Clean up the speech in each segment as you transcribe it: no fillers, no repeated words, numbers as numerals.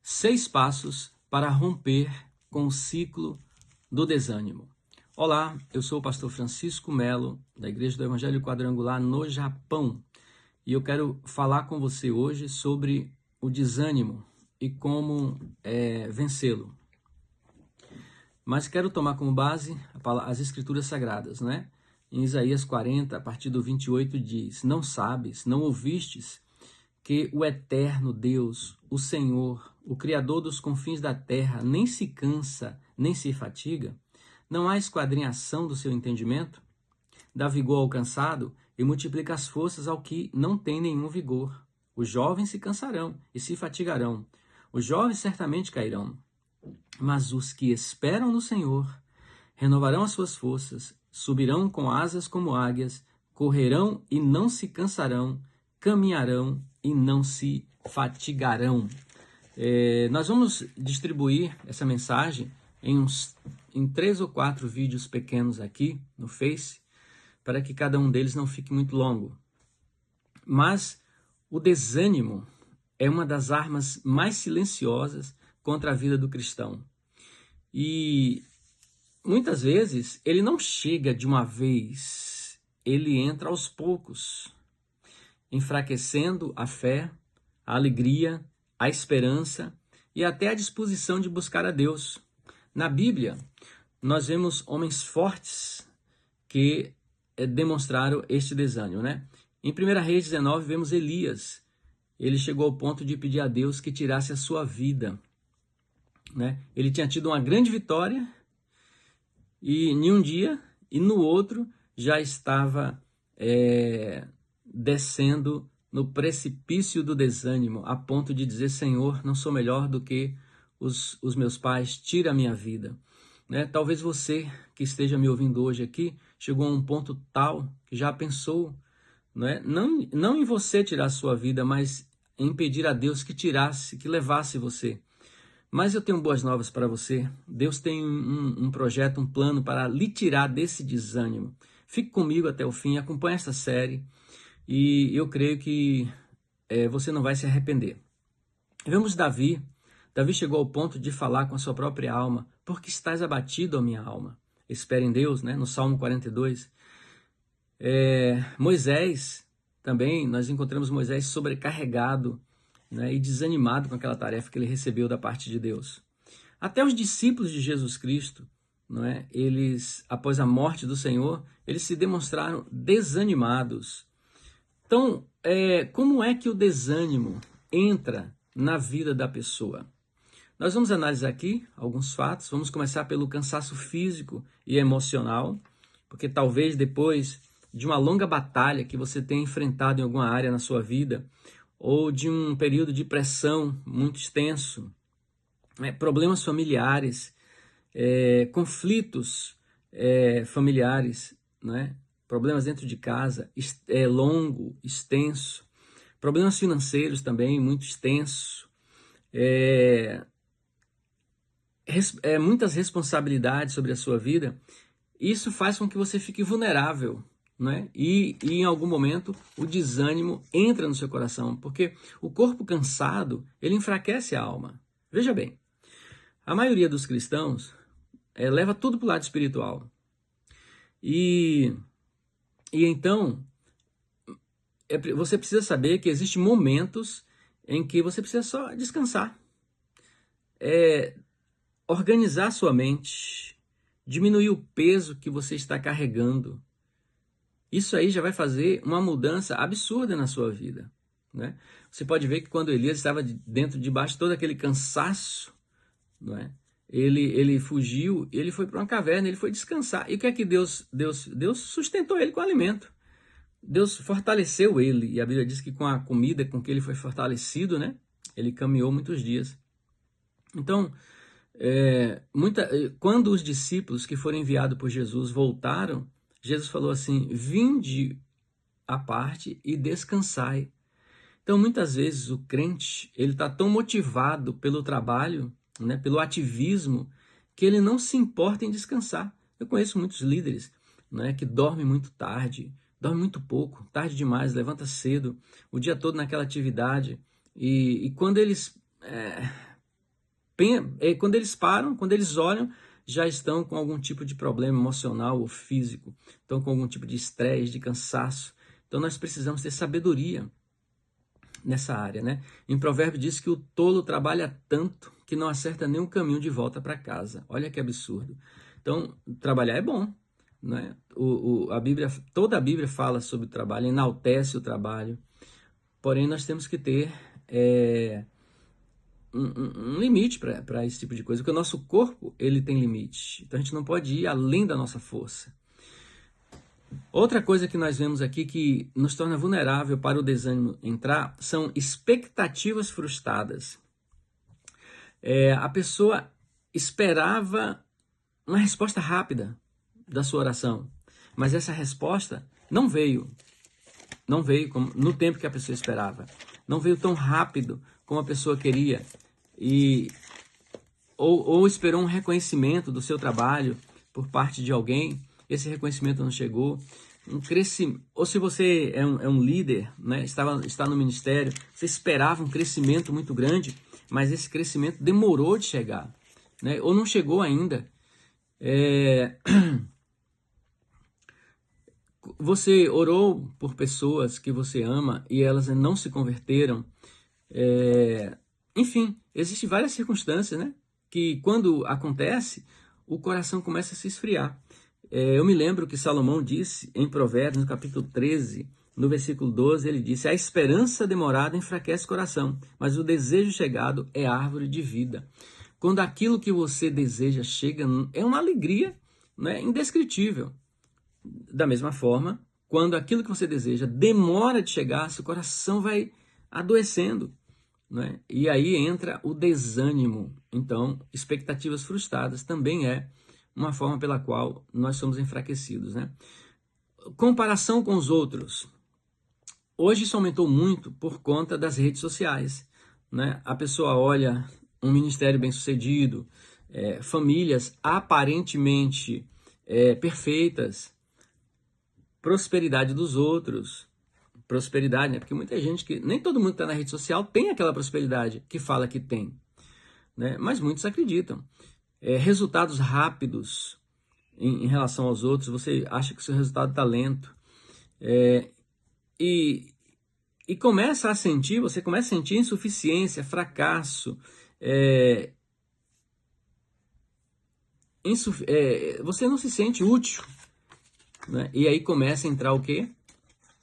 6 passos para romper com o ciclo do desânimo. Olá, eu sou o pastor Francisco Melo, da Igreja do Evangelho Quadrangular no Japão, e eu quero falar com você hoje sobre o desânimo e como vencê-lo. Mas quero tomar como base as Escrituras Sagradas, né? Em Isaías 40, a partir do 28, diz: Não sabes, não ouvistes, que o eterno Deus, o Senhor, o Criador dos confins da terra, nem se cansa, nem se fatiga? Não há esquadrinhação do seu entendimento? Dá vigor ao cansado e multiplica as forças ao que não tem nenhum vigor. Os jovens se cansarão e se fatigarão. Os jovens certamente cairão. Mas os que esperam no Senhor renovarão as suas forças, subirão com asas como águias, correrão e não se cansarão, caminharão e não se fatigarão. Nós vamos distribuir essa mensagem em 3 ou 4 vídeos pequenos aqui no Face, para que cada um deles não fique muito longo. Mas o desânimo é uma das armas mais silenciosas contra a vida do cristão. E muitas vezes ele não chega de uma vez, ele entra aos poucos, enfraquecendo a fé, a alegria, a esperança e até a disposição de buscar a Deus. Na Bíblia, nós vemos homens fortes que demonstraram este desânimo, né? Em 1 Reis 19, vemos Elias. Ele chegou ao ponto de pedir a Deus que tirasse a sua vida, né? Ele tinha tido uma grande vitória e em um dia e no outro já estava descendo no precipício do desânimo, a ponto de dizer: Senhor, não sou melhor do que os meus pais, tira a minha vida. Né? Talvez você que esteja me ouvindo hoje aqui chegou a um ponto tal que já pensou, né? não em você tirar a sua vida, mas em pedir a Deus que tirasse, que levasse você. Mas eu tenho boas novas para você. Deus tem um projeto, um plano para lhe tirar desse desânimo. Fique comigo até o fim, acompanhe essa série e eu creio que você não vai se arrepender. Vemos Davi. Davi chegou ao ponto de falar com a sua própria alma: por que estás abatido, ó minha alma? Espera em Deus, né? No Salmo 42. Moisés, também, nós encontramos Moisés sobrecarregado, né, e desanimado com aquela tarefa que ele recebeu da parte de Deus. Até os discípulos de Jesus Cristo, não é? Eles, após a morte do Senhor, eles se demonstraram desanimados. Então, como é que o desânimo entra na vida da pessoa? Nós vamos analisar aqui alguns fatos. Vamos começar pelo cansaço físico e emocional, porque talvez depois de uma longa batalha que você tenha enfrentado em alguma área na sua vida, ou de um período de pressão muito extenso, problemas familiares, conflitos familiares, né? Problemas dentro de casa, longo, extenso, problemas financeiros também, muito extenso, muitas responsabilidades sobre a sua vida. Isso faz com que você fique vulnerável, né? E em algum momento o desânimo entra no seu coração, porque o corpo cansado, ele enfraquece a alma. Veja bem, a maioria dos cristãos leva tudo para o lado espiritual. E então, você precisa saber que existem momentos em que você precisa só descansar, organizar sua mente, diminuir o peso que você está carregando. Isso aí já vai fazer uma mudança absurda na sua vida, né? Você pode ver que quando Elias estava debaixo de todo aquele cansaço, não é? Ele fugiu, ele foi para uma caverna, ele foi descansar. E o que é que Deus sustentou ele com alimento. Deus fortaleceu ele, e a Bíblia diz que com a comida com que ele foi fortalecido, né? Ele caminhou muitos dias. Então, quando os discípulos que foram enviados por Jesus voltaram, Jesus falou assim: vinde à parte e descansai. Então, muitas vezes o crente, ele está tão motivado pelo trabalho, né, pelo ativismo, que ele não se importa em descansar. Eu conheço muitos líderes, né, que dormem muito tarde, dormem muito pouco, tarde demais, levanta cedo, o dia todo naquela atividade. E quando eles quando eles param, quando eles olham, já estão com algum tipo de problema emocional ou físico, estão com algum tipo de estresse, de cansaço. Então nós precisamos ter sabedoria nessa área, né? Em Provérbio diz que o tolo trabalha tanto que não acerta nem o caminho de volta para casa. Olha que absurdo. Então, trabalhar é bom, né? A Bíblia, toda a Bíblia fala sobre o trabalho, enaltece o trabalho. Porém, nós temos que ter um limite para esse tipo de coisa, porque o nosso corpo ele tem limite. Então, a gente não pode ir além da nossa força. Outra coisa que nós vemos aqui que nos torna vulnerável para o desânimo entrar são expectativas frustradas. A pessoa esperava uma resposta rápida da sua oração, mas essa resposta não veio como, no tempo que a pessoa esperava, não veio tão rápido como a pessoa queria, ou esperou um reconhecimento do seu trabalho por parte de alguém, esse reconhecimento não chegou, ou se você é um líder, né, está no ministério, você esperava um crescimento muito grande, mas esse crescimento demorou de chegar, né, ou não chegou ainda. Você orou por pessoas que você ama e elas não se converteram. Enfim, existem várias circunstâncias, né, que quando acontece, o coração começa a se esfriar. Eu me lembro que Salomão disse em Provérbios, no capítulo 13, no versículo 12, ele disse: a esperança demorada enfraquece o coração, mas o desejo chegado é árvore de vida. Quando aquilo que você deseja chega, é uma alegria, né, indescritível. Da mesma forma, quando aquilo que você deseja demora de chegar, seu coração vai adoecendo, né? E aí entra o desânimo. Então, expectativas frustradas também é uma forma pela qual nós somos enfraquecidos, né? Comparação com os outros. Hoje isso aumentou muito por conta das redes sociais, né? A pessoa olha um ministério bem-sucedido, famílias aparentemente perfeitas, prosperidade dos outros, prosperidade, né? Porque muita gente nem todo mundo que está na rede social tem aquela prosperidade que fala que tem, né? Mas muitos acreditam. Resultados rápidos em relação aos outros, você acha que o seu resultado está lento, e você começa a sentir insuficiência, fracasso, você não se sente útil, né? E aí começa a entrar o quê?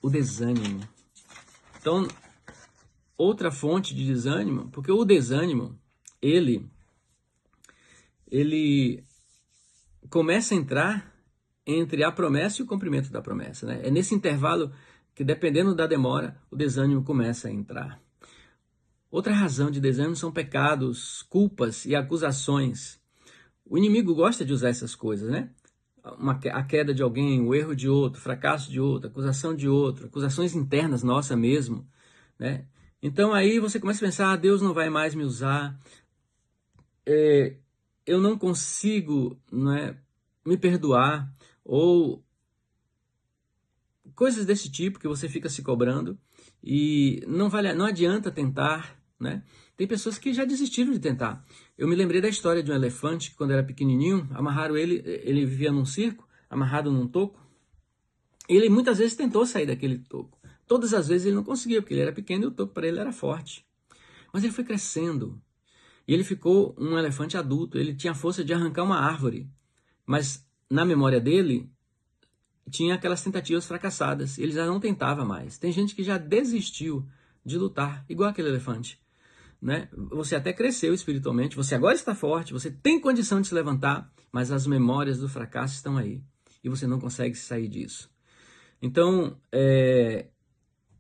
O desânimo. Então, outra fonte de desânimo, porque o desânimo, ele começa a entrar entre a promessa e o cumprimento da promessa, né? É nesse intervalo que, dependendo da demora, o desânimo começa a entrar. Outra razão de desânimo são pecados, culpas e acusações. O inimigo gosta de usar essas coisas, né? A queda de alguém, o erro de outro, o fracasso de outro, acusação de outro, acusações internas nossa mesmo, né? Então aí você começa a pensar: Deus não vai mais me usar, eu não consigo, né, me perdoar, ou coisas desse tipo que você fica se cobrando e não adianta tentar, né? Tem pessoas que já desistiram de tentar. Eu me lembrei da história de um elefante que, quando era pequenininho, amarraram ele vivia num circo, amarrado num toco. Ele muitas vezes tentou sair daquele toco. Todas as vezes ele não conseguia, porque ele era pequeno e o toco para ele era forte. Mas ele foi crescendo e ele ficou um elefante adulto. Ele tinha a força de arrancar uma árvore, mas na memória dele tinha aquelas tentativas fracassadas. Ele já não tentava mais. Tem gente que já desistiu de lutar, igual aquele elefante, né? Você até cresceu espiritualmente, você agora está forte, você tem condição de se levantar, mas as memórias do fracasso estão aí e você não consegue sair disso. Então,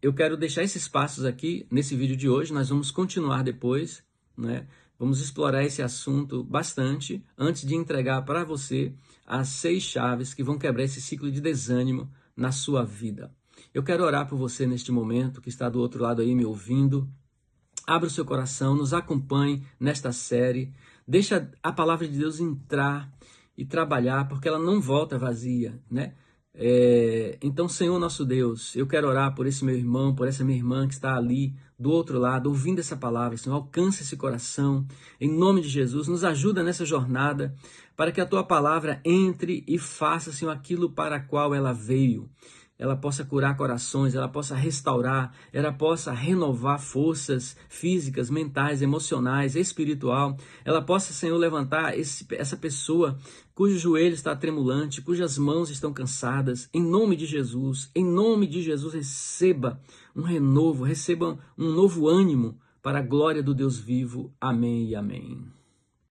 eu quero deixar esses passos aqui nesse vídeo de hoje. Nós vamos continuar depois, né? Vamos explorar esse assunto bastante antes de entregar para você as 6 chaves que vão quebrar esse ciclo de desânimo na sua vida. Eu quero orar por você neste momento, que está do outro lado aí me ouvindo. Abra o seu coração, nos acompanhe nesta série. Deixa a palavra de Deus entrar e trabalhar, porque ela não volta vazia, né? Então, Senhor nosso Deus, eu quero orar por esse meu irmão, por essa minha irmã que está ali do outro lado, ouvindo essa palavra, Senhor, alcança esse coração, em nome de Jesus, nos ajuda nessa jornada, para que a Tua palavra entre e faça, Senhor, aquilo para a qual ela veio. Ela possa curar corações, ela possa restaurar, ela possa renovar forças físicas, mentais, emocionais, espiritual. Ela possa, Senhor, levantar essa pessoa cujo joelho está tremulante, cujas mãos estão cansadas. Em nome de Jesus, receba um renovo, receba um novo ânimo para a glória do Deus vivo. Amém e amém.